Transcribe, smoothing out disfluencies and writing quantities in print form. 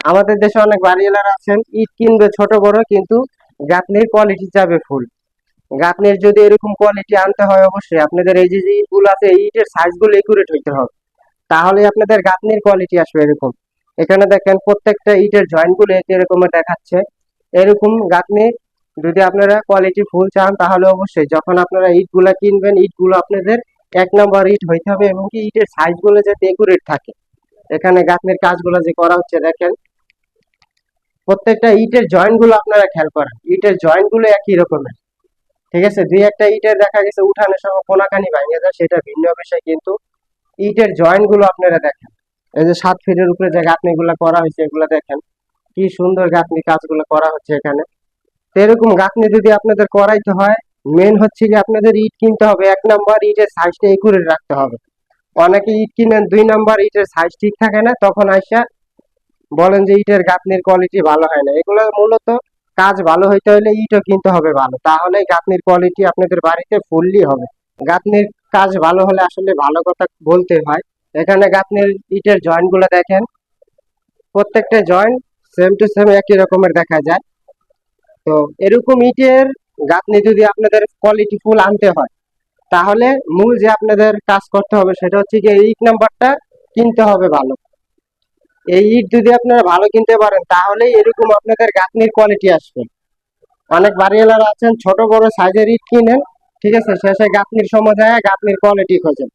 আমাদের দেশে অনেক বাড়িওয়ালারা আছেন, ইট কিনবে ছোট বড়, কিন্তু গাঁথনির কোয়ালিটি যাবে ফুল। গাঁথনির যদি এরকম কোয়ালিটি আনতে হয়, অবশ্যই আপনাদের এই যে যে ইটগুলো আছে, এই ইটের সাইজগুলো একুরেট হইতে হবে, তাহলে আপনাদের গাঁথনির কোয়ালিটি আসবে এরকম। এখানে দেখেন প্রত্যেকটা ইটের জয়েন্ট গুলো এরকমের দেখাচ্ছে। এরকম গাঁথনি যদি আপনারা কোয়ালিটি ফুল চান, তাহলে অবশ্যই যখন আপনারা ইট গুলা কিনবেন, ইট গুলো আপনাদের 1 নম্বর ইট হইতে হবে, এবং কি ইটের সাইজ গুলো যাতে একুরেট থাকে। এখানে গাঁথনির কাজগুলো যে করা হচ্ছে দেখেন, প্রত্যেকটা ইটের জয়েন্ট গুলো আপনারা খেয়াল করেন, ইটের জয়েন্ট গুলো একই রকমের। ঠিক আছে, দুই একটা ইটের দেখা গেছে উঠানের সময় কোনাকানি ভাঙে যায়, সেটা ভিন্ন বিষয়, কিন্তু ইটের জয়েন্ট গুলো আপনারা দেখেন। এই যে 7 ফিটের উপরে যে গাঁথনি গুলা করা হয়েছে, এগুলা দেখেন কি সুন্দর গাঁথনি কাজগুলো করা হচ্ছে এখানে। তো এরকম গাঁথনি যদি আপনাদের করাইতে হয়, মেন হচ্ছে যে আপনাদের ইট কিনতে হবে 1 নম্বর, ইটের সাইজটা একুরেট রাখতে হবে। অনেকে ইট কিনেন 2 নম্বর, ইটের সাইজ ঠিক থাকে না, তখন আইসা বলেন যে ইটের গাঁথনির কোয়ালিটি ভালো হয় না। এগুলো মূলত কাজ ভালো হইতে হলে ইটও কিনতে হবে ভালো, তাহলে গাঁথনির কোয়ালিটি আপনাদের বাড়িতে ফুললি হবে। গাঁথনির কাজ ভালো হলে আসলে ভালো কথা বলতে হয়। এখানে গাঁথনির ইটের জয়েন্ট গুলো দেখেন, প্রত্যেকটা জয়েন্ট সেম টু সেম একই রকমের দেখা যায়। তো এরকম ইটের গাঁথনি যদি আপনাদের কোয়ালিটি ফুল আনতে হয়, তাহলে মূল যে আপনাদের কাজ করতে হবে সেটা হচ্ছে যে ইট নাম্বারটা কিনতে হবে ভালো। এই ইট যদি আপনারা ভালো কিনতে পারেন, তাহলেই এরকম আপনাদের গাঁথনির কোয়ালিটি আসবে। অনেক বাড়িওয়ালারা আছেন ছোট বড় সাইজের ইট কিনেন, ঠিক আছে, শেষে গাঁথনির সময় দেয় গাঁথনির কোয়ালিটি খোঁজেন।